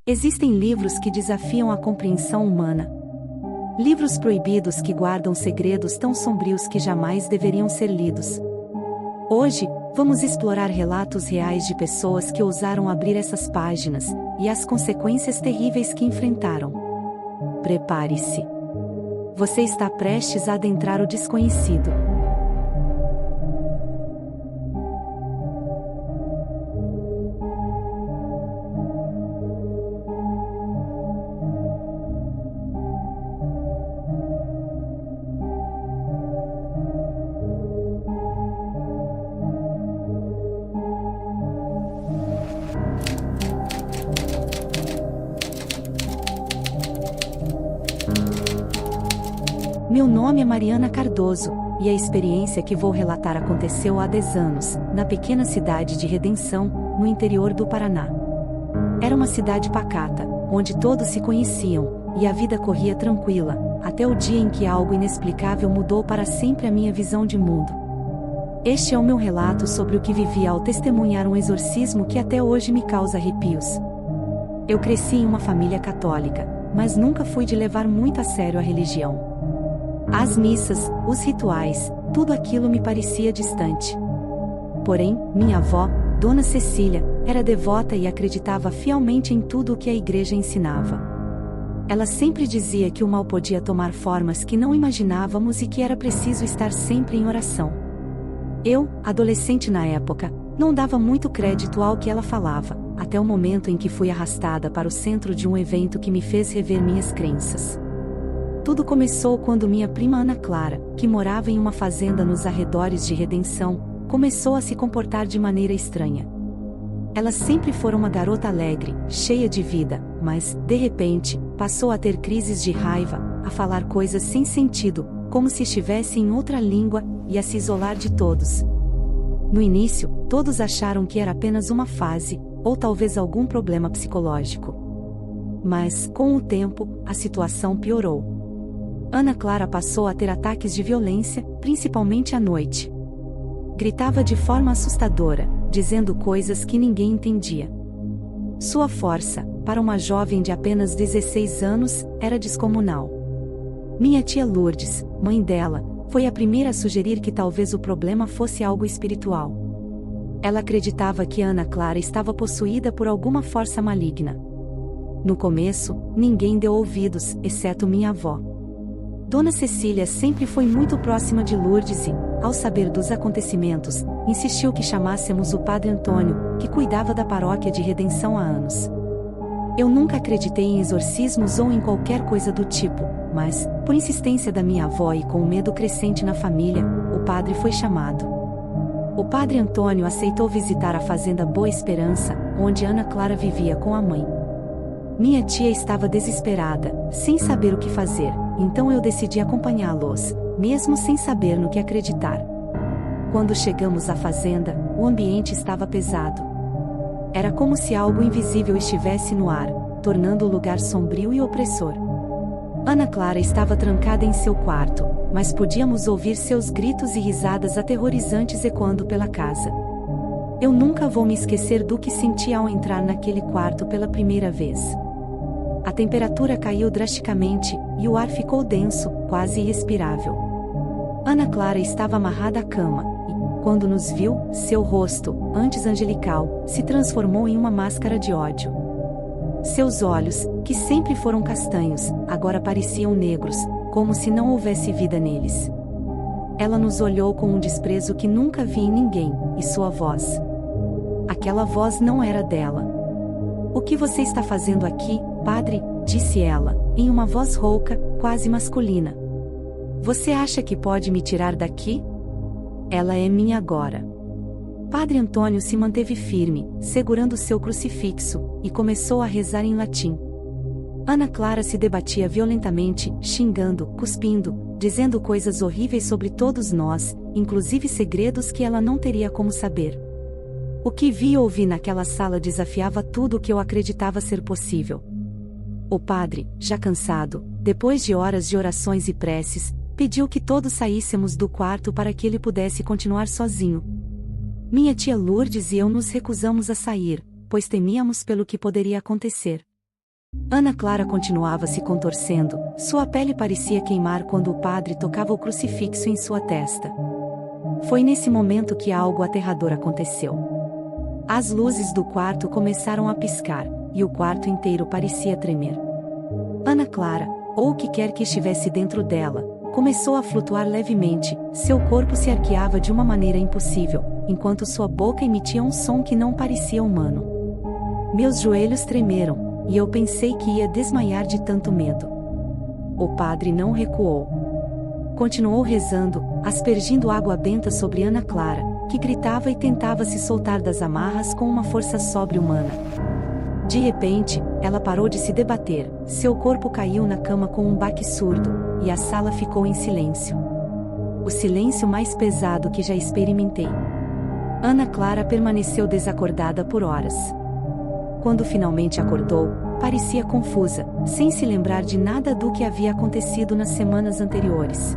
Existem livros que desafiam a compreensão humana. Livros proibidos que guardam segredos tão sombrios que jamais deveriam ser lidos. Hoje, vamos explorar relatos reais de pessoas que ousaram abrir essas páginas, e as consequências terríveis que enfrentaram. Prepare-se. Você está prestes a adentrar o desconhecido. Meu nome é Mariana Cardoso, e a experiência que vou relatar aconteceu há 10 anos, na pequena cidade de Redenção, no interior do Paraná. Era uma cidade pacata, onde todos se conheciam, e a vida corria tranquila, até o dia em que algo inexplicável mudou para sempre a minha visão de mundo. Este é o meu relato sobre o que vivi ao testemunhar um exorcismo que até hoje me causa arrepios. Eu cresci em uma família católica, mas nunca fui de levar muito a sério a religião. As missas, os rituais, tudo aquilo me parecia distante. Porém, minha avó, Dona Cecília, era devota e acreditava fielmente em tudo o que a igreja ensinava. Ela sempre dizia que o mal podia tomar formas que não imaginávamos e que era preciso estar sempre em oração. Eu, adolescente na época, não dava muito crédito ao que ela falava, até o momento em que fui arrastada para o centro de um evento que me fez rever minhas crenças. Tudo começou quando minha prima Ana Clara, que morava em uma fazenda nos arredores de Redenção, começou a se comportar de maneira estranha. Ela sempre fora uma garota alegre, cheia de vida, mas, de repente, passou a ter crises de raiva, a falar coisas sem sentido, como se estivesse em outra língua, e a se isolar de todos. No início, todos acharam que era apenas uma fase, ou talvez algum problema psicológico. Mas, com o tempo, a situação piorou. Ana Clara passou a ter ataques de violência, principalmente à noite. Gritava de forma assustadora, dizendo coisas que ninguém entendia. Sua força, para uma jovem de apenas 16 anos, era descomunal. Minha tia Lourdes, mãe dela, foi a primeira a sugerir que talvez o problema fosse algo espiritual. Ela acreditava que Ana Clara estava possuída por alguma força maligna. No começo, ninguém deu ouvidos, exceto minha avó. Dona Cecília sempre foi muito próxima de Lourdes e, ao saber dos acontecimentos, insistiu que chamássemos o Padre Antônio, que cuidava da paróquia de Redenção há anos. Eu nunca acreditei em exorcismos ou em qualquer coisa do tipo, mas, por insistência da minha avó e com o medo crescente na família, o padre foi chamado. O Padre Antônio aceitou visitar a fazenda Boa Esperança, onde Ana Clara vivia com a mãe. Minha tia estava desesperada, sem saber o que fazer, então eu decidi acompanhá-los, mesmo sem saber no que acreditar. Quando chegamos à fazenda, o ambiente estava pesado. Era como se algo invisível estivesse no ar, tornando o lugar sombrio e opressor. Ana Clara estava trancada em seu quarto, mas podíamos ouvir seus gritos e risadas aterrorizantes ecoando pela casa. Eu nunca vou me esquecer do que senti ao entrar naquele quarto pela primeira vez. A temperatura caiu drasticamente, e o ar ficou denso, quase irrespirável. Ana Clara estava amarrada à cama, e, quando nos viu, seu rosto, antes angelical, se transformou em uma máscara de ódio. Seus olhos, que sempre foram castanhos, agora pareciam negros, como se não houvesse vida neles. Ela nos olhou com um desprezo que nunca vi em ninguém, e sua voz. Aquela voz não era dela. "O que você está fazendo aqui, padre?", disse ela, em uma voz rouca, quase masculina. "Você acha que pode me tirar daqui? Ela é minha agora." Padre Antônio se manteve firme, segurando seu crucifixo, e começou a rezar em latim. Ana Clara se debatia violentamente, xingando, cuspindo, dizendo coisas horríveis sobre todos nós, inclusive segredos que ela não teria como saber. O que vi e ouvi naquela sala desafiava tudo o que eu acreditava ser possível. O padre, já cansado, depois de horas de orações e preces, pediu que todos saíssemos do quarto para que ele pudesse continuar sozinho. Minha tia Lourdes e eu nos recusamos a sair, pois temíamos pelo que poderia acontecer. Ana Clara continuava se contorcendo, sua pele parecia queimar quando o padre tocava o crucifixo em sua testa. Foi nesse momento que algo aterrador aconteceu. As luzes do quarto começaram a piscar, e o quarto inteiro parecia tremer. Ana Clara, ou o que quer que estivesse dentro dela, começou a flutuar levemente, seu corpo se arqueava de uma maneira impossível, enquanto sua boca emitia um som que não parecia humano. Meus joelhos tremeram, e eu pensei que ia desmaiar de tanto medo. O padre não recuou. Continuou rezando, aspergindo água benta sobre Ana Clara, que gritava e tentava se soltar das amarras com uma força sobre-humana. De repente, ela parou de se debater, seu corpo caiu na cama com um baque surdo, e a sala ficou em silêncio. O silêncio mais pesado que já experimentei. Ana Clara permaneceu desacordada por horas. Quando finalmente acordou, parecia confusa, sem se lembrar de nada do que havia acontecido nas semanas anteriores.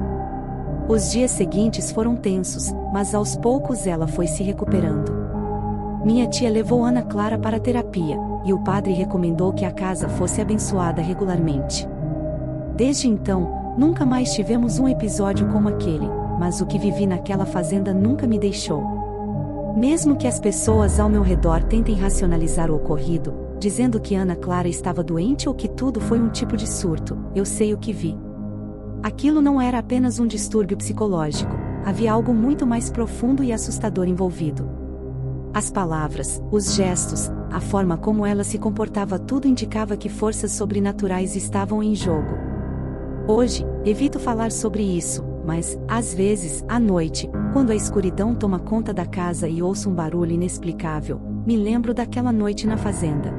Os dias seguintes foram tensos, mas aos poucos ela foi se recuperando. Minha tia levou Ana Clara para a terapia, e o padre recomendou que a casa fosse abençoada regularmente. Desde então, nunca mais tivemos um episódio como aquele, mas o que vivi naquela fazenda nunca me deixou. Mesmo que as pessoas ao meu redor tentem racionalizar o ocorrido, dizendo que Ana Clara estava doente ou que tudo foi um tipo de surto, eu sei o que vi. Aquilo não era apenas um distúrbio psicológico, havia algo muito mais profundo e assustador envolvido. As palavras, os gestos, a forma como ela se comportava, tudo indicava que forças sobrenaturais estavam em jogo. Hoje, evito falar sobre isso, mas, às vezes, à noite, quando a escuridão toma conta da casa e ouço um barulho inexplicável, me lembro daquela noite na fazenda.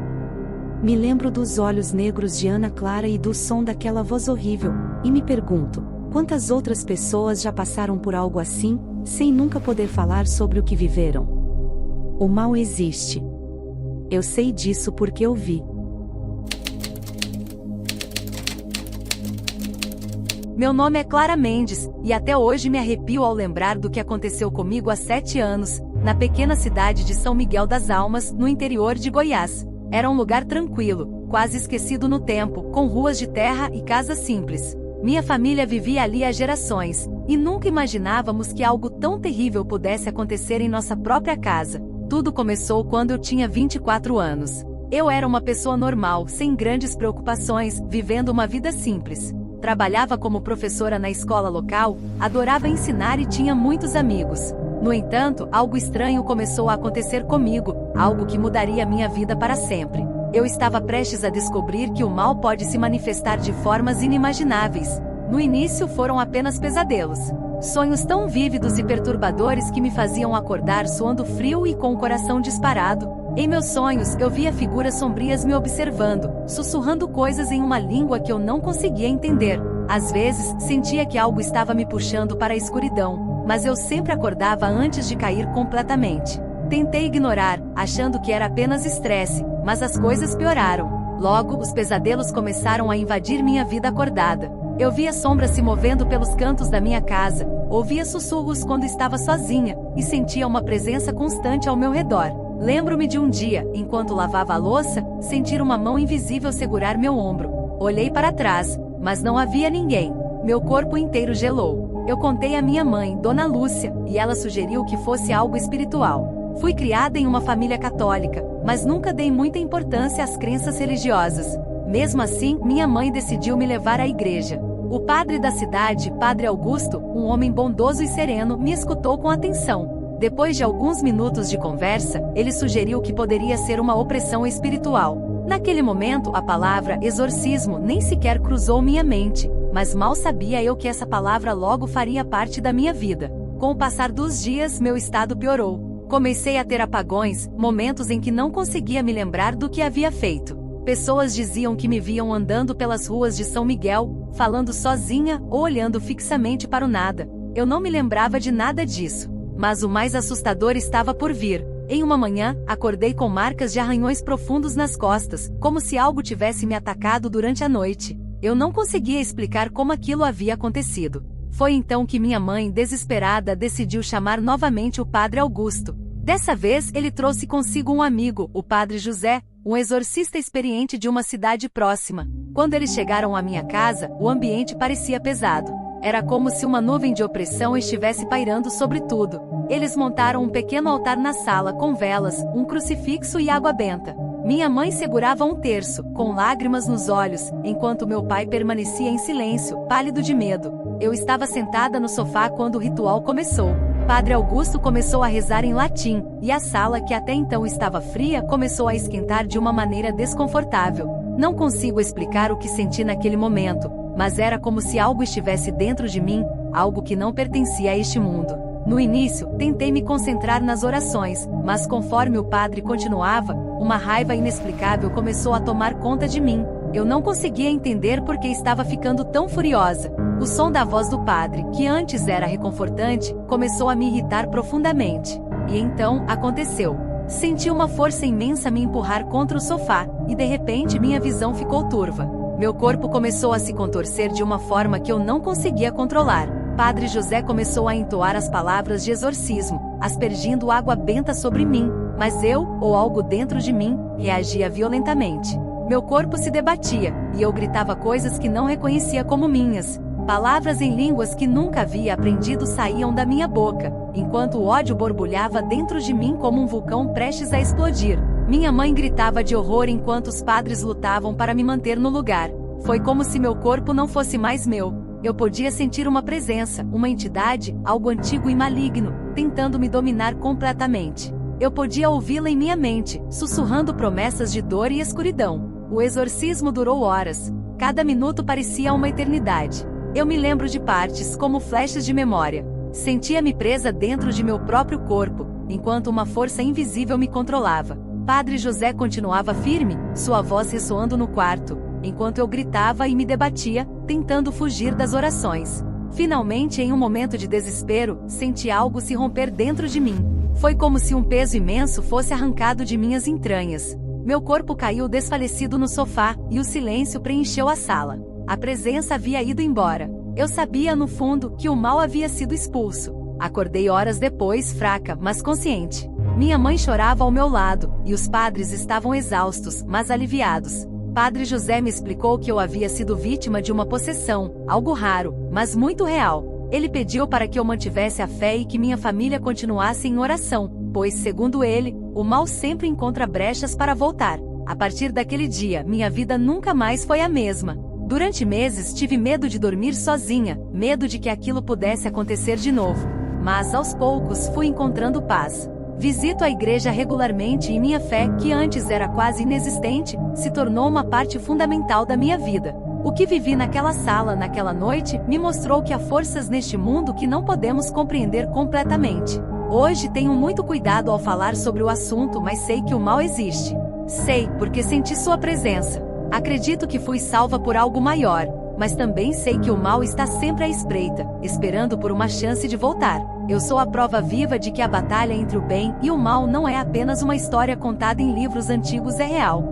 Me lembro dos olhos negros de Ana Clara e do som daquela voz horrível, e me pergunto, quantas outras pessoas já passaram por algo assim, sem nunca poder falar sobre o que viveram? O mal existe. Eu sei disso porque eu vi. Meu nome é Clara Mendes, e até hoje me arrepio ao lembrar do que aconteceu comigo há 7 anos, na pequena cidade de São Miguel das Almas, no interior de Goiás. Era um lugar tranquilo, quase esquecido no tempo, com ruas de terra e casas simples. Minha família vivia ali há gerações, e nunca imaginávamos que algo tão terrível pudesse acontecer em nossa própria casa. Tudo começou quando eu tinha 24 anos. Eu era uma pessoa normal, sem grandes preocupações, vivendo uma vida simples. Trabalhava como professora na escola local, adorava ensinar e tinha muitos amigos. No entanto, algo estranho começou a acontecer comigo, algo que mudaria minha vida para sempre. Eu estava prestes a descobrir que o mal pode se manifestar de formas inimagináveis. No início foram apenas pesadelos. Sonhos tão vívidos e perturbadores que me faziam acordar suando frio e com o coração disparado. Em meus sonhos, eu via figuras sombrias me observando, sussurrando coisas em uma língua que eu não conseguia entender. Às vezes, sentia que algo estava me puxando para a escuridão, mas eu sempre acordava antes de cair completamente. Tentei ignorar, achando que era apenas estresse, mas as coisas pioraram. Logo, os pesadelos começaram a invadir minha vida acordada. Eu via sombras se movendo pelos cantos da minha casa, ouvia sussurros quando estava sozinha, e sentia uma presença constante ao meu redor. Lembro-me de um dia, enquanto lavava a louça, sentir uma mão invisível segurar meu ombro. Olhei para trás, mas não havia ninguém. Meu corpo inteiro gelou. Eu contei à minha mãe, Dona Lúcia, e ela sugeriu que fosse algo espiritual. Fui criada em uma família católica, mas nunca dei muita importância às crenças religiosas. Mesmo assim, minha mãe decidiu me levar à igreja. O padre da cidade, Padre Augusto, um homem bondoso e sereno, me escutou com atenção. Depois de alguns minutos de conversa, ele sugeriu que poderia ser uma opressão espiritual. Naquele momento, a palavra exorcismo nem sequer cruzou minha mente, mas mal sabia eu que essa palavra logo faria parte da minha vida. Com o passar dos dias, meu estado piorou. Comecei a ter apagões, momentos em que não conseguia me lembrar do que havia feito. Pessoas diziam que me viam andando pelas ruas de São Miguel, falando sozinha ou olhando fixamente para o nada. Eu não me lembrava de nada disso. Mas o mais assustador estava por vir. Em uma manhã, acordei com marcas de arranhões profundos nas costas, como se algo tivesse me atacado durante a noite. Eu não conseguia explicar como aquilo havia acontecido. Foi então que minha mãe, desesperada, decidiu chamar novamente o Padre Augusto. Dessa vez ele trouxe consigo um amigo, o padre José, um exorcista experiente de uma cidade próxima. Quando eles chegaram à minha casa, o ambiente parecia pesado. Era como se uma nuvem de opressão estivesse pairando sobre tudo. Eles montaram um pequeno altar na sala com velas, um crucifixo e água benta. Minha mãe segurava um terço, com lágrimas nos olhos, enquanto meu pai permanecia em silêncio, pálido de medo. Eu estava sentada no sofá quando o ritual começou. Padre Augusto começou a rezar em latim, e a sala, que até então estava fria, começou a esquentar de uma maneira desconfortável. Não consigo explicar o que senti naquele momento, mas era como se algo estivesse dentro de mim, algo que não pertencia a este mundo. No início, tentei me concentrar nas orações, mas conforme o padre continuava, uma raiva inexplicável começou a tomar conta de mim. Eu não conseguia entender por que estava ficando tão furiosa. O som da voz do padre, que antes era reconfortante, começou a me irritar profundamente. E então, aconteceu. Senti uma força imensa me empurrar contra o sofá, e de repente minha visão ficou turva. Meu corpo começou a se contorcer de uma forma que eu não conseguia controlar. Padre José começou a entoar as palavras de exorcismo, aspergindo água benta sobre mim, mas eu, ou algo dentro de mim, reagia violentamente. Meu corpo se debatia, e eu gritava coisas que não reconhecia como minhas. Palavras em línguas que nunca havia aprendido saíam da minha boca, enquanto o ódio borbulhava dentro de mim como um vulcão prestes a explodir. Minha mãe gritava de horror enquanto os padres lutavam para me manter no lugar. Foi como se meu corpo não fosse mais meu. Eu podia sentir uma presença, uma entidade, algo antigo e maligno, tentando me dominar completamente. Eu podia ouvi-la em minha mente, sussurrando promessas de dor e escuridão. O exorcismo durou horas. Cada minuto parecia uma eternidade. Eu me lembro de partes como flashes de memória. Sentia-me presa dentro de meu próprio corpo, enquanto uma força invisível me controlava. Padre José continuava firme, sua voz ressoando no quarto, enquanto eu gritava e me debatia, tentando fugir das orações. Finalmente, em um momento de desespero, senti algo se romper dentro de mim. Foi como se um peso imenso fosse arrancado de minhas entranhas. Meu corpo caiu desfalecido no sofá, e o silêncio preencheu a sala. A presença havia ido embora. Eu sabia, no fundo, que o mal havia sido expulso. Acordei horas depois, fraca, mas consciente. Minha mãe chorava ao meu lado, e os padres estavam exaustos, mas aliviados. Padre José me explicou que eu havia sido vítima de uma possessão, algo raro, mas muito real. Ele pediu para que eu mantivesse a fé e que minha família continuasse em oração, pois, segundo ele, o mal sempre encontra brechas para voltar. A partir daquele dia, minha vida nunca mais foi a mesma. Durante meses tive medo de dormir sozinha, medo de que aquilo pudesse acontecer de novo. Mas aos poucos fui encontrando paz. Visito a igreja regularmente e minha fé, que antes era quase inexistente, se tornou uma parte fundamental da minha vida. O que vivi naquela sala naquela noite me mostrou que há forças neste mundo que não podemos compreender completamente. Hoje tenho muito cuidado ao falar sobre o assunto, mas sei que o mal existe. Sei, porque senti sua presença. Acredito que fui salva por algo maior, mas também sei que o mal está sempre à espreita, esperando por uma chance de voltar. Eu sou a prova viva de que a batalha entre o bem e o mal não é apenas uma história contada em livros antigos, é real.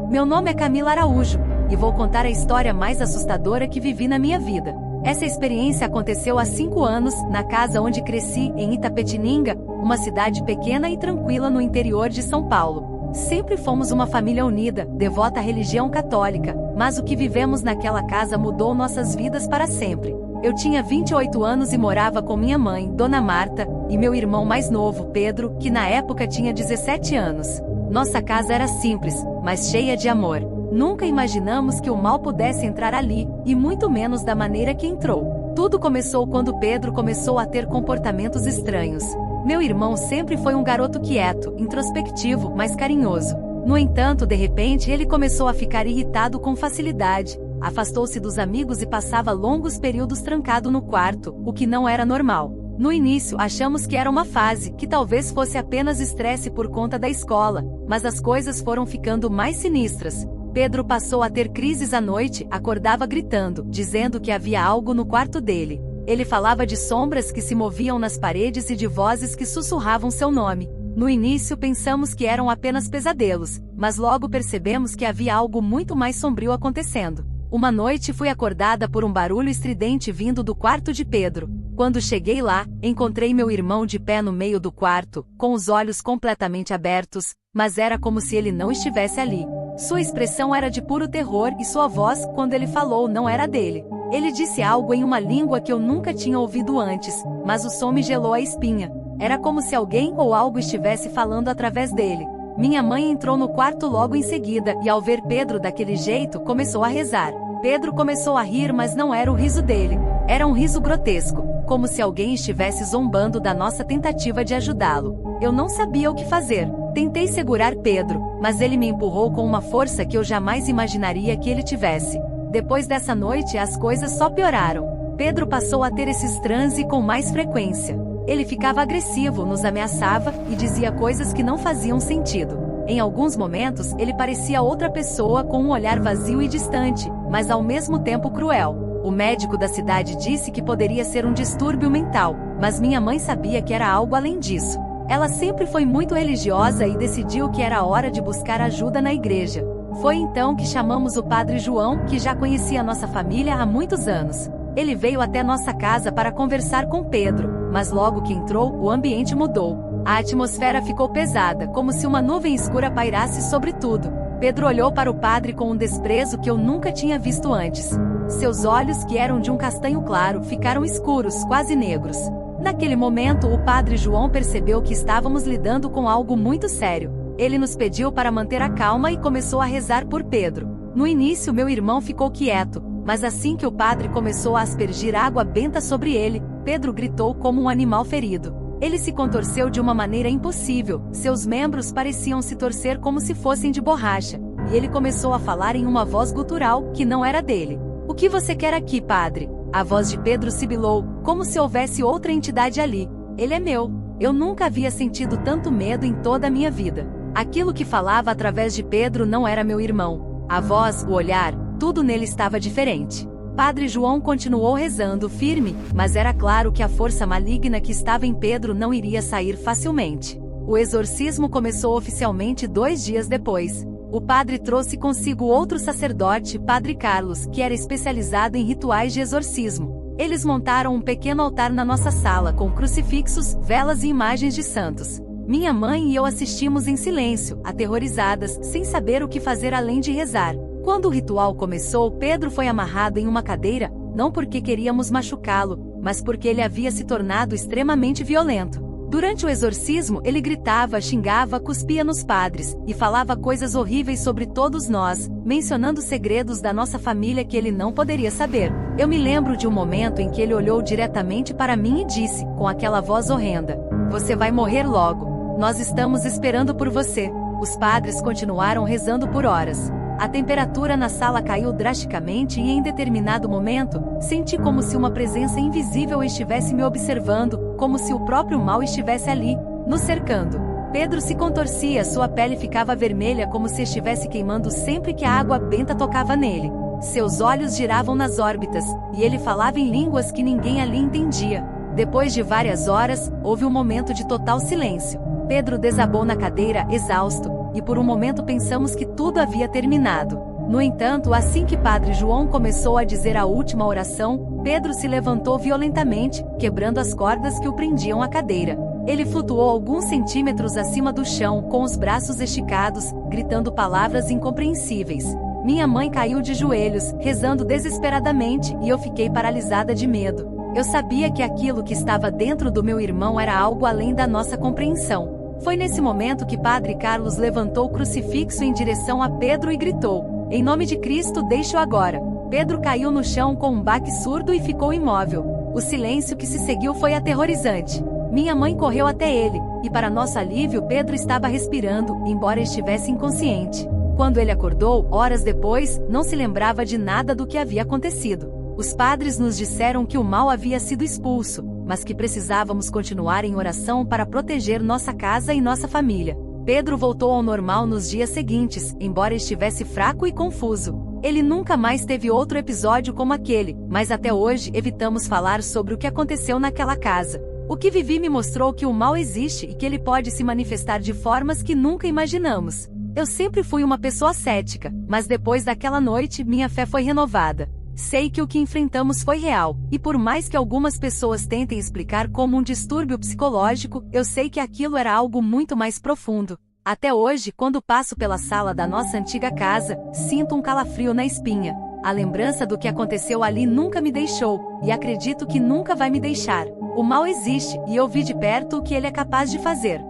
Meu nome é Camila Araújo, e vou contar a história mais assustadora que vivi na minha vida. Essa experiência aconteceu há 5 anos, na casa onde cresci, em Itapetininga, uma cidade pequena e tranquila no interior de São Paulo. Sempre fomos uma família unida, devota à religião católica, mas o que vivemos naquela casa mudou nossas vidas para sempre. Eu tinha 28 anos e morava com minha mãe, Dona Marta, e meu irmão mais novo, Pedro, que na época tinha 17 anos. Nossa casa era simples, mas cheia de amor. Nunca imaginamos que o mal pudesse entrar ali, e muito menos da maneira que entrou. Tudo começou quando Pedro começou a ter comportamentos estranhos. Meu irmão sempre foi um garoto quieto, introspectivo, mas carinhoso. No entanto, de repente ele começou a ficar irritado com facilidade, afastou-se dos amigos e passava longos períodos trancado no quarto, o que não era normal. No início achamos que era uma fase, que talvez fosse apenas estresse por conta da escola, mas as coisas foram ficando mais sinistras. Pedro passou a ter crises à noite, acordava gritando, dizendo que havia algo no quarto dele. Ele falava de sombras que se moviam nas paredes e de vozes que sussurravam seu nome. No início pensamos que eram apenas pesadelos, mas logo percebemos que havia algo muito mais sombrio acontecendo. Uma noite fui acordada por um barulho estridente vindo do quarto de Pedro. Quando cheguei lá, encontrei meu irmão de pé no meio do quarto, com os olhos completamente abertos, mas era como se ele não estivesse ali. Sua expressão era de puro terror e sua voz, quando ele falou, não era dele. Ele disse algo em uma língua que eu nunca tinha ouvido antes, mas o som me gelou a espinha. Era como se alguém ou algo estivesse falando através dele. Minha mãe entrou no quarto logo em seguida e, ao ver Pedro daquele jeito, começou a rezar. Pedro começou a rir, mas não era o riso dele. Era um riso grotesco, como se alguém estivesse zombando da nossa tentativa de ajudá-lo. Eu não sabia o que fazer. Tentei segurar Pedro, mas ele me empurrou com uma força que eu jamais imaginaria que ele tivesse. Depois dessa noite, as coisas só pioraram. Pedro passou a ter esses transes com mais frequência. Ele ficava agressivo, nos ameaçava e dizia coisas que não faziam sentido. Em alguns momentos, ele parecia outra pessoa com um olhar vazio e distante, mas ao mesmo tempo cruel. O médico da cidade disse que poderia ser um distúrbio mental, mas minha mãe sabia que era algo além disso. Ela sempre foi muito religiosa e decidiu que era hora de buscar ajuda na igreja. Foi então que chamamos o padre João, que já conhecia nossa família há muitos anos. Ele veio até nossa casa para conversar com Pedro, mas logo que entrou, o ambiente mudou. A atmosfera ficou pesada, como se uma nuvem escura pairasse sobre tudo. Pedro olhou para o padre com um desprezo que eu nunca tinha visto antes. Seus olhos, que eram de um castanho claro, ficaram escuros, quase negros. Naquele momento, o padre João percebeu que estávamos lidando com algo muito sério. Ele nos pediu para manter a calma e começou a rezar por Pedro. No início, meu irmão ficou quieto, mas assim que o padre começou a aspergir água benta sobre ele, Pedro gritou como um animal ferido. Ele se contorceu de uma maneira impossível, seus membros pareciam se torcer como se fossem de borracha, e ele começou a falar em uma voz gutural, que não era dele. "O que você quer aqui, padre?" A voz de Pedro sibilou, como se houvesse outra entidade ali. "Ele é meu." Eu nunca havia sentido tanto medo em toda a minha vida. Aquilo que falava através de Pedro não era meu irmão. A voz, o olhar, tudo nele estava diferente. Padre João continuou rezando firme, mas era claro que a força maligna que estava em Pedro não iria sair facilmente. O exorcismo começou oficialmente 2 dias depois. O padre trouxe consigo outro sacerdote, Padre Carlos, que era especializado em rituais de exorcismo. Eles montaram um pequeno altar na nossa sala com crucifixos, velas e imagens de santos. Minha mãe e eu assistimos em silêncio, aterrorizadas, sem saber o que fazer além de rezar. Quando o ritual começou, Pedro foi amarrado em uma cadeira, não porque queríamos machucá-lo, mas porque ele havia se tornado extremamente violento. Durante o exorcismo, ele gritava, xingava, cuspia nos padres, e falava coisas horríveis sobre todos nós, mencionando segredos da nossa família que ele não poderia saber. Eu me lembro de um momento em que ele olhou diretamente para mim e disse, com aquela voz horrenda: "Você vai morrer logo. Nós estamos esperando por você." Os padres continuaram rezando por horas. A temperatura na sala caiu drasticamente e em determinado momento, senti como se uma presença invisível estivesse me observando, como se o próprio mal estivesse ali, nos cercando. Pedro se contorcia, sua pele ficava vermelha como se estivesse queimando sempre que a água benta tocava nele. Seus olhos giravam nas órbitas, e ele falava em línguas que ninguém ali entendia. Depois de várias horas, houve um momento de total silêncio. Pedro desabou na cadeira, exausto, e por um momento pensamos que tudo havia terminado. No entanto, assim que Padre João começou a dizer a última oração, Pedro se levantou violentamente, quebrando as cordas que o prendiam à cadeira. Ele flutuou alguns centímetros acima do chão, com os braços esticados, gritando palavras incompreensíveis. Minha mãe caiu de joelhos, rezando desesperadamente, e eu fiquei paralisada de medo. Eu sabia que aquilo que estava dentro do meu irmão era algo além da nossa compreensão. Foi nesse momento que Padre Carlos levantou o crucifixo em direção a Pedro e gritou: "Em nome de Cristo, deixe-o agora." Pedro caiu no chão com um baque surdo e ficou imóvel. O silêncio que se seguiu foi aterrorizante. Minha mãe correu até ele, e para nosso alívio Pedro estava respirando, embora estivesse inconsciente. Quando ele acordou, horas depois, não se lembrava de nada do que havia acontecido. Os padres nos disseram que o mal havia sido expulso, mas que precisávamos continuar em oração para proteger nossa casa e nossa família. Pedro voltou ao normal nos dias seguintes, embora estivesse fraco e confuso. Ele nunca mais teve outro episódio como aquele, mas até hoje evitamos falar sobre o que aconteceu naquela casa. O que vivi me mostrou que o mal existe e que ele pode se manifestar de formas que nunca imaginamos. Eu sempre fui uma pessoa cética, mas depois daquela noite minha fé foi renovada. Sei que o que enfrentamos foi real, e por mais que algumas pessoas tentem explicar como um distúrbio psicológico, eu sei que aquilo era algo muito mais profundo. Até hoje, quando passo pela sala da nossa antiga casa, sinto um calafrio na espinha. A lembrança do que aconteceu ali nunca me deixou, e acredito que nunca vai me deixar. O mal existe, e eu vi de perto o que ele é capaz de fazer.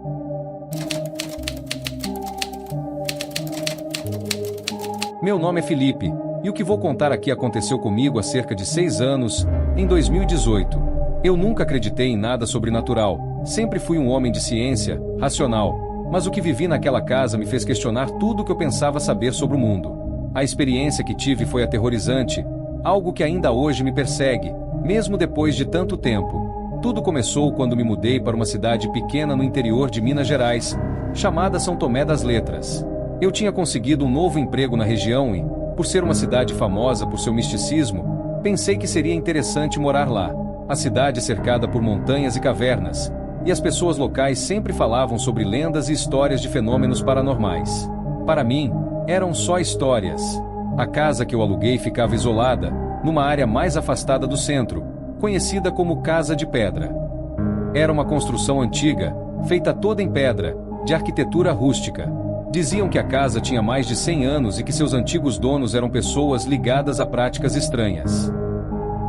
Meu nome é Felipe, e o que vou contar aqui aconteceu comigo há cerca de 6 anos, em 2018. Eu nunca acreditei em nada sobrenatural, sempre fui um homem de ciência, racional, mas o que vivi naquela casa me fez questionar tudo o que eu pensava saber sobre o mundo. A experiência que tive foi aterrorizante, algo que ainda hoje me persegue, mesmo depois de tanto tempo. Tudo começou quando me mudei para uma cidade pequena no interior de Minas Gerais, chamada São Tomé das Letras. Eu tinha conseguido um novo emprego na região e, por ser uma cidade famosa por seu misticismo, pensei que seria interessante morar lá. A cidade é cercada por montanhas e cavernas, e as pessoas locais sempre falavam sobre lendas e histórias de fenômenos paranormais. Para mim, eram só histórias. A casa que eu aluguei ficava isolada, numa área mais afastada do centro, conhecida como Casa de Pedra. Era uma construção antiga, feita toda em pedra, de arquitetura rústica. Diziam que a casa tinha mais de 100 anos e que seus antigos donos eram pessoas ligadas a práticas estranhas.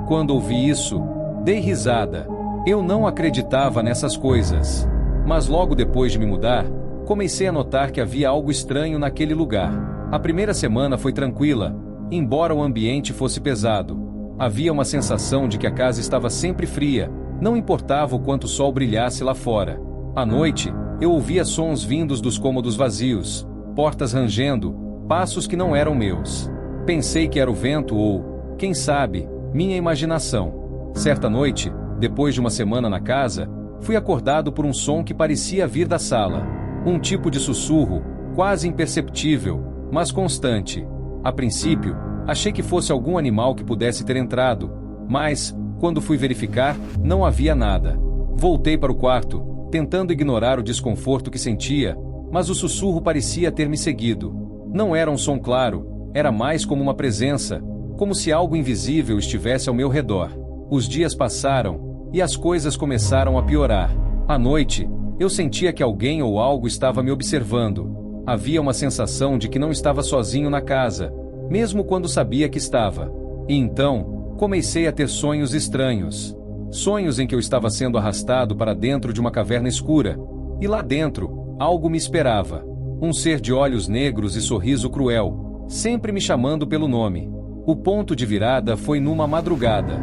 Quando ouvi isso, dei risada. Eu não acreditava nessas coisas. Mas logo depois de me mudar, comecei a notar que havia algo estranho naquele lugar. A primeira semana foi tranquila, embora o ambiente fosse pesado. Havia uma sensação de que a casa estava sempre fria, não importava o quanto o sol brilhasse lá fora. À noite, eu ouvia sons vindos dos cômodos vazios, portas rangendo, passos que não eram meus. Pensei que era o vento ou, quem sabe, minha imaginação. Certa noite, depois de uma semana na casa, fui acordado por um som que parecia vir da sala. Um tipo de sussurro, quase imperceptível, mas constante. A princípio, achei que fosse algum animal que pudesse ter entrado, mas, quando fui verificar, não havia nada. Voltei para o quarto, tentando ignorar o desconforto que sentia, mas o sussurro parecia ter me seguido. Não era um som claro, era mais como uma presença, como se algo invisível estivesse ao meu redor. Os dias passaram, e as coisas começaram a piorar. À noite, eu sentia que alguém ou algo estava me observando. Havia uma sensação de que não estava sozinho na casa, mesmo quando sabia que estava. E então, comecei a ter sonhos estranhos. Sonhos em que eu estava sendo arrastado para dentro de uma caverna escura. E lá dentro, algo me esperava. Um ser de olhos negros e sorriso cruel, sempre me chamando pelo nome. O ponto de virada foi numa madrugada.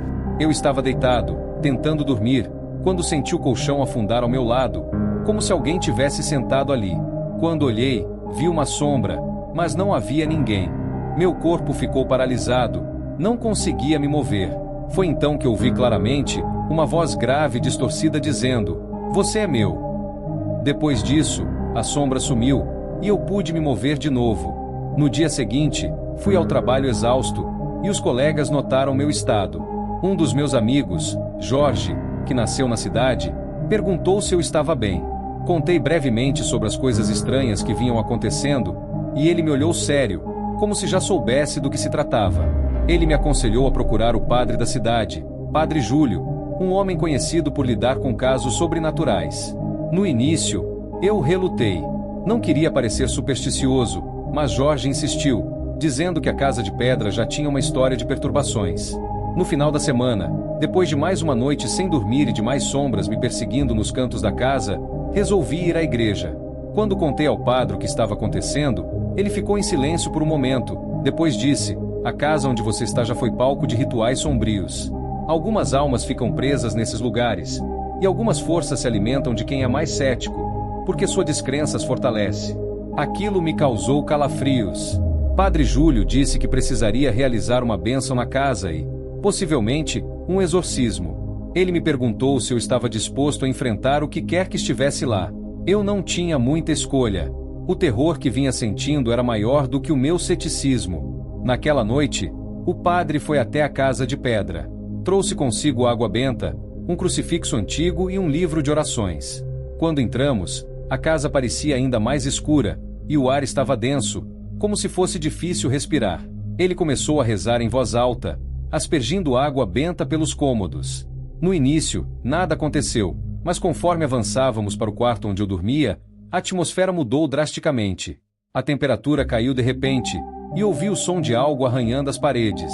Eu estava deitado, tentando dormir, quando senti o colchão afundar ao meu lado, como se alguém tivesse sentado ali. Quando olhei, vi uma sombra, mas não havia ninguém. Meu corpo ficou paralisado, não conseguia me mover. Foi então que ouvi claramente uma voz grave e distorcida dizendo: "Você é meu." Depois disso, a sombra sumiu, e eu pude me mover de novo. No dia seguinte, fui ao trabalho exausto, e os colegas notaram meu estado. Um dos meus amigos, Jorge, que nasceu na cidade, perguntou se eu estava bem. Contei brevemente sobre as coisas estranhas que vinham acontecendo, e ele me olhou sério, como se já soubesse do que se tratava. Ele me aconselhou a procurar o padre da cidade, Padre Júlio, um homem conhecido por lidar com casos sobrenaturais. No início, eu relutei. Não queria parecer supersticioso, mas Jorge insistiu, dizendo que a Casa de Pedra já tinha uma história de perturbações. No final da semana, depois de mais uma noite sem dormir e de mais sombras me perseguindo nos cantos da casa, resolvi ir à igreja. Quando contei ao padre o que estava acontecendo, ele ficou em silêncio por um momento. Depois disse: "A casa onde você está já foi palco de rituais sombrios. Algumas almas ficam presas nesses lugares, e algumas forças se alimentam de quem é mais cético, porque sua descrença as fortalece." Aquilo me causou calafrios. Padre Júlio disse que precisaria realizar uma bênção na casa e, possivelmente, um exorcismo. Ele me perguntou se eu estava disposto a enfrentar o que quer que estivesse lá. Eu não tinha muita escolha. O terror que vinha sentindo era maior do que o meu ceticismo. Naquela noite, o padre foi até a Casa de Pedra. Trouxe consigo água benta, um crucifixo antigo e um livro de orações. Quando entramos, a casa parecia ainda mais escura, e o ar estava denso, como se fosse difícil respirar. Ele começou a rezar em voz alta, aspergindo água benta pelos cômodos. No início, nada aconteceu, mas conforme avançávamos para o quarto onde eu dormia, a atmosfera mudou drasticamente. A temperatura caiu de repente, e ouvi o som de algo arranhando as paredes.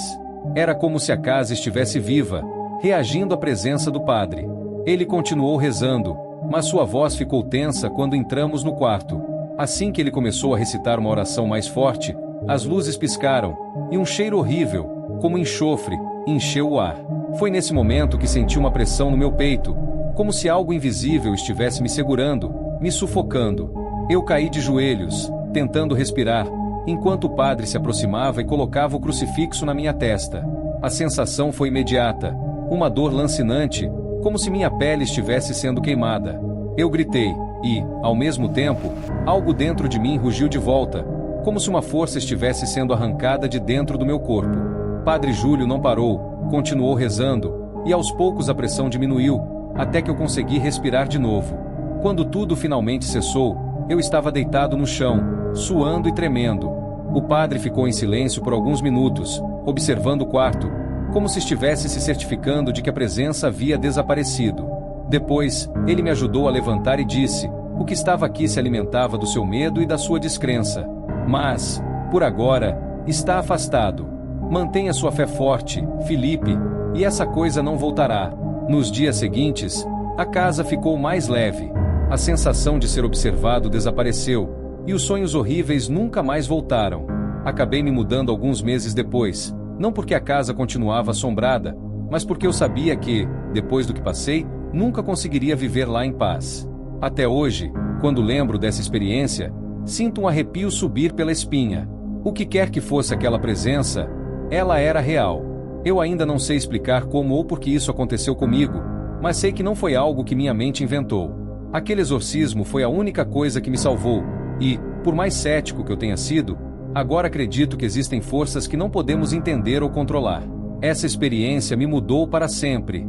Era como se a casa estivesse viva, reagindo à presença do padre. Ele continuou rezando, mas sua voz ficou tensa quando entramos no quarto. Assim que ele começou a recitar uma oração mais forte, as luzes piscaram, e um cheiro horrível, como enxofre, encheu o ar. Foi nesse momento que senti uma pressão no meu peito, como se algo invisível estivesse me segurando, me sufocando. Eu caí de joelhos, tentando respirar, enquanto o padre se aproximava e colocava o crucifixo na minha testa. A sensação foi imediata, uma dor lancinante, como se minha pele estivesse sendo queimada. Eu gritei, e, ao mesmo tempo, algo dentro de mim rugiu de volta, como se uma força estivesse sendo arrancada de dentro do meu corpo. Padre Júlio não parou, continuou rezando, e aos poucos a pressão diminuiu, até que eu consegui respirar de novo. Quando tudo finalmente cessou, eu estava deitado no chão, suando e tremendo. O padre ficou em silêncio por alguns minutos, observando o quarto, como se estivesse se certificando de que a presença havia desaparecido. Depois, ele me ajudou a levantar e disse: "O que estava aqui se alimentava do seu medo e da sua descrença. Mas, por agora, está afastado. Mantenha sua fé forte, Felipe, e essa coisa não voltará." Nos dias seguintes, a casa ficou mais leve. A sensação de ser observado desapareceu, e os sonhos horríveis nunca mais voltaram. Acabei me mudando alguns meses depois, não porque a casa continuava assombrada, mas porque eu sabia que, depois do que passei, nunca conseguiria viver lá em paz. Até hoje, quando lembro dessa experiência, sinto um arrepio subir pela espinha. O que quer que fosse aquela presença, ela era real. Eu ainda não sei explicar como ou por que isso aconteceu comigo, mas sei que não foi algo que minha mente inventou. Aquele exorcismo foi a única coisa que me salvou, e, por mais cético que eu tenha sido, agora acredito que existem forças que não podemos entender ou controlar. Essa experiência me mudou para sempre.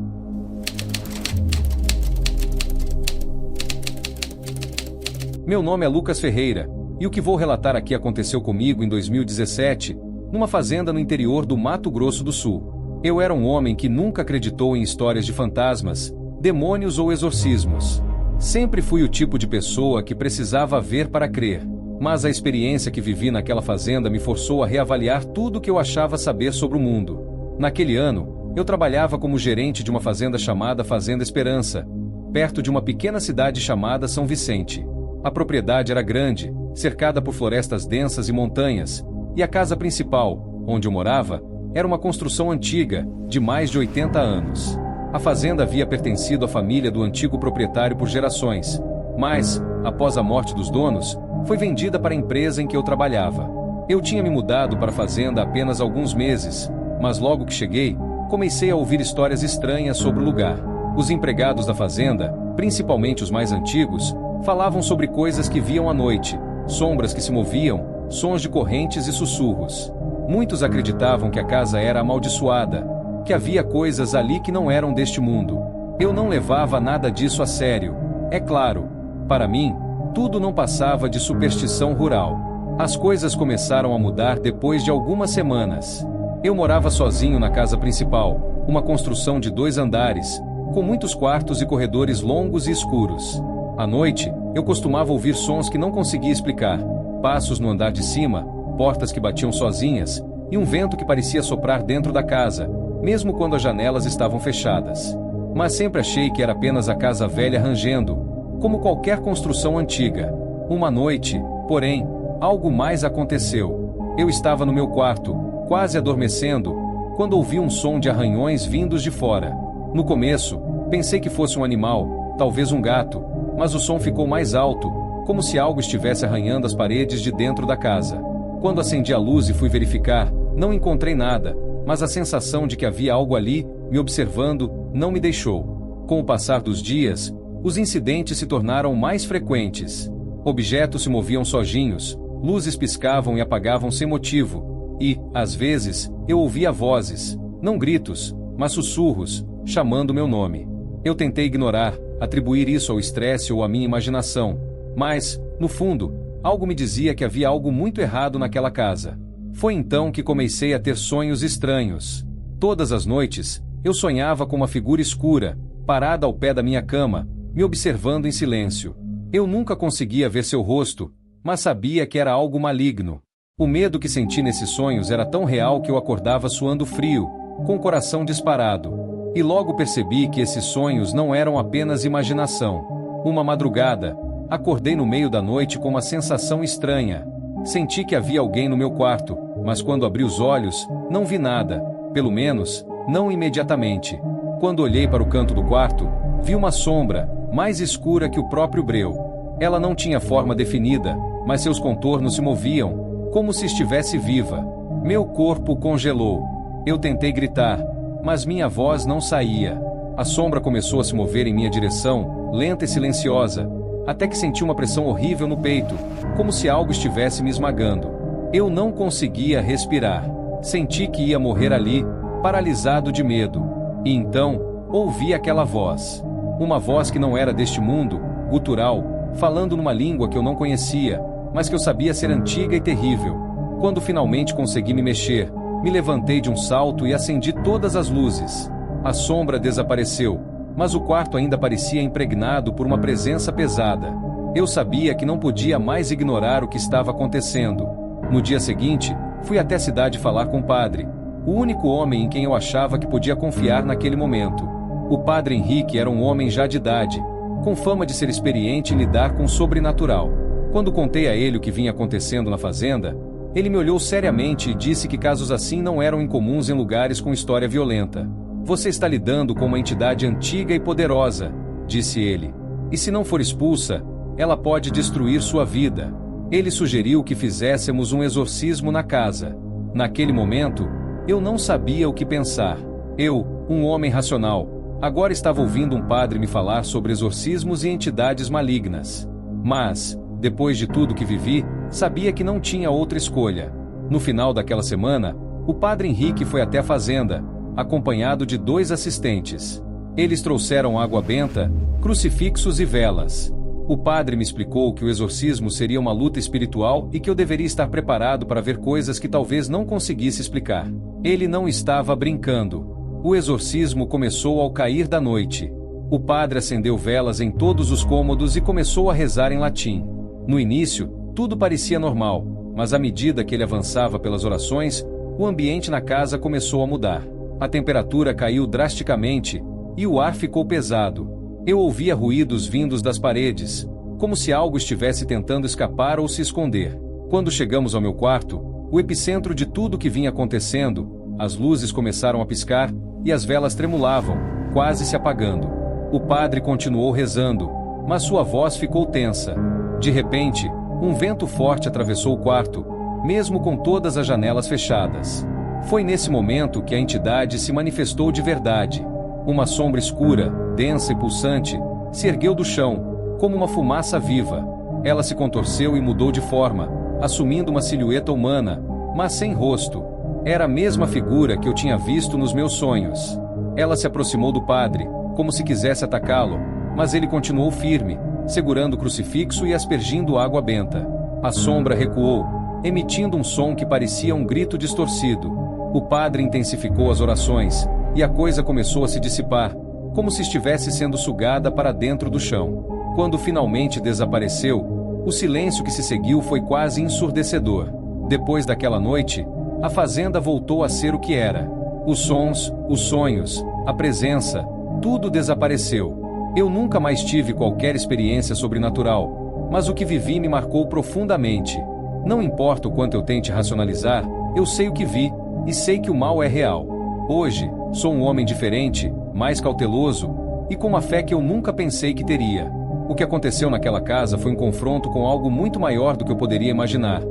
Meu nome é Lucas Ferreira, e o que vou relatar aqui aconteceu comigo em 2017, numa fazenda no interior do Mato Grosso do Sul. Eu era um homem que nunca acreditou em histórias de fantasmas, demônios ou exorcismos. Sempre fui o tipo de pessoa que precisava ver para crer, mas a experiência que vivi naquela fazenda me forçou a reavaliar tudo o que eu achava saber sobre o mundo. Naquele ano, eu trabalhava como gerente de uma fazenda chamada Fazenda Esperança, perto de uma pequena cidade chamada São Vicente. A propriedade era grande, cercada por florestas densas e montanhas, e a casa principal, onde eu morava, era uma construção antiga, de mais de 80 anos. A fazenda havia pertencido à família do antigo proprietário por gerações, mas, após a morte dos donos, foi vendida para a empresa em que eu trabalhava. Eu tinha me mudado para a fazenda há apenas alguns meses, mas logo que cheguei, comecei a ouvir histórias estranhas sobre o lugar. Os empregados da fazenda, principalmente os mais antigos, falavam sobre coisas que viam à noite, sombras que se moviam, sons de correntes e sussurros. Muitos acreditavam que a casa era amaldiçoada, que havia coisas ali que não eram deste mundo. Eu não levava nada disso a sério. É claro, para mim, tudo não passava de superstição rural. As coisas começaram a mudar depois de algumas semanas. Eu morava sozinho na casa principal, uma construção de 2 andares, com muitos quartos e corredores longos e escuros. À noite, eu costumava ouvir sons que não conseguia explicar, passos no andar de cima, portas que batiam sozinhas, e um vento que parecia soprar dentro da casa, mesmo quando as janelas estavam fechadas. Mas sempre achei que era apenas a casa velha rangendo, como qualquer construção antiga. Uma noite, porém, algo mais aconteceu. Eu estava no meu quarto, quase adormecendo, quando ouvi um som de arranhões vindos de fora. No começo, pensei que fosse um animal, talvez um gato, mas o som ficou mais alto, como se algo estivesse arranhando as paredes de dentro da casa. Quando acendi a luz e fui verificar, não encontrei nada, mas a sensação de que havia algo ali, me observando, não me deixou. Com o passar dos dias, os incidentes se tornaram mais frequentes. Objetos se moviam sozinhos, luzes piscavam e apagavam sem motivo, e, às vezes, eu ouvia vozes, não gritos, mas sussurros, chamando meu nome. Eu tentei ignorar, atribuir isso ao estresse ou à minha imaginação, mas, no fundo, algo me dizia que havia algo muito errado naquela casa. Foi então que comecei a ter sonhos estranhos. Todas as noites, eu sonhava com uma figura escura, parada ao pé da minha cama, me observando em silêncio. Eu nunca conseguia ver seu rosto, mas sabia que era algo maligno. O medo que senti nesses sonhos era tão real que eu acordava suando frio, com o coração disparado. E logo percebi que esses sonhos não eram apenas imaginação. Uma madrugada, acordei no meio da noite com uma sensação estranha. Senti que havia alguém no meu quarto, mas quando abri os olhos, não vi nada, pelo menos, não imediatamente. Quando olhei para o canto do quarto, vi uma sombra, mais escura que o próprio breu. Ela não tinha forma definida, mas seus contornos se moviam, como se estivesse viva. Meu corpo congelou. Eu tentei gritar, mas minha voz não saía. A sombra começou a se mover em minha direção, lenta e silenciosa, até que senti uma pressão horrível no peito, como se algo estivesse me esmagando. Eu não conseguia respirar. Senti que ia morrer ali, paralisado de medo. E então, ouvi aquela voz. Uma voz que não era deste mundo, gutural, falando numa língua que eu não conhecia, mas que eu sabia ser antiga e terrível. Quando finalmente consegui me mexer, me levantei de um salto e acendi todas as luzes. A sombra desapareceu, mas o quarto ainda parecia impregnado por uma presença pesada. Eu sabia que não podia mais ignorar o que estava acontecendo. No dia seguinte, fui até a cidade falar com o padre, o único homem em quem eu achava que podia confiar naquele momento. O padre Henrique era um homem já de idade, com fama de ser experiente em lidar com o sobrenatural. Quando contei a ele o que vinha acontecendo na fazenda, ele me olhou seriamente e disse que casos assim não eram incomuns em lugares com história violenta. Você está lidando com uma entidade antiga e poderosa, disse ele. E se não for expulsa, ela pode destruir sua vida. Ele sugeriu que fizéssemos um exorcismo na casa. Naquele momento, eu não sabia o que pensar. Eu, um homem racional, agora estava ouvindo um padre me falar sobre exorcismos e entidades malignas. Mas, depois de tudo que vivi, sabia que não tinha outra escolha. No final daquela semana, o padre Henrique foi até a fazenda, acompanhado de 2 assistentes. Eles trouxeram água benta, crucifixos e velas. O padre me explicou que o exorcismo seria uma luta espiritual e que eu deveria estar preparado para ver coisas que talvez não conseguisse explicar. Ele não estava brincando. O exorcismo começou ao cair da noite. O padre acendeu velas em todos os cômodos e começou a rezar em latim. No início, tudo parecia normal, mas à medida que ele avançava pelas orações, o ambiente na casa começou a mudar. A temperatura caiu drasticamente e o ar ficou pesado. Eu ouvia ruídos vindos das paredes, como se algo estivesse tentando escapar ou se esconder. Quando chegamos ao meu quarto, o epicentro de tudo que vinha acontecendo, as luzes começaram a piscar e as velas tremulavam, quase se apagando. O padre continuou rezando, mas sua voz ficou tensa. De repente, um vento forte atravessou o quarto, mesmo com todas as janelas fechadas. Foi nesse momento que a entidade se manifestou de verdade. Uma sombra escura, densa e pulsante, se ergueu do chão, como uma fumaça viva. Ela se contorceu e mudou de forma, assumindo uma silhueta humana, mas sem rosto. Era a mesma figura que eu tinha visto nos meus sonhos. Ela se aproximou do padre, como se quisesse atacá-lo, mas ele continuou firme, segurando o crucifixo e aspergindo água benta. A sombra recuou, emitindo um som que parecia um grito distorcido. O padre intensificou as orações, e a coisa começou a se dissipar, como se estivesse sendo sugada para dentro do chão. Quando finalmente desapareceu, o silêncio que se seguiu foi quase ensurdecedor. Depois daquela noite, a fazenda voltou a ser o que era. Os sons, os sonhos, a presença, tudo desapareceu. Eu nunca mais tive qualquer experiência sobrenatural, mas o que vivi me marcou profundamente. Não importa o quanto eu tente racionalizar, eu sei o que vi, e sei que o mal é real. Hoje, sou um homem diferente, mais cauteloso, e com uma fé que eu nunca pensei que teria. O que aconteceu naquela casa foi um confronto com algo muito maior do que eu poderia imaginar.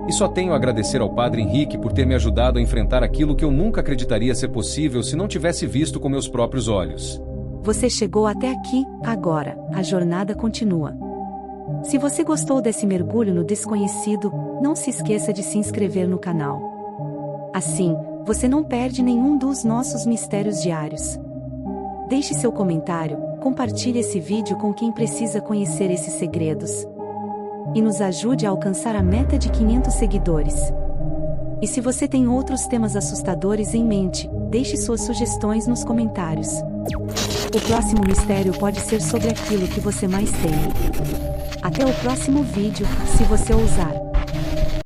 E só tenho a agradecer ao padre Henrique por ter me ajudado a enfrentar aquilo que eu nunca acreditaria ser possível se não tivesse visto com meus próprios olhos. Você chegou até aqui, agora, a jornada continua. Se você gostou desse mergulho no desconhecido, não se esqueça de se inscrever no canal. Assim, você não perde nenhum dos nossos mistérios diários. Deixe seu comentário, compartilhe esse vídeo com quem precisa conhecer esses segredos. E nos ajude a alcançar a meta de 500 seguidores. E se você tem outros temas assustadores em mente, deixe suas sugestões nos comentários. O próximo mistério pode ser sobre aquilo que você mais teme. Até o próximo vídeo, se você ousar.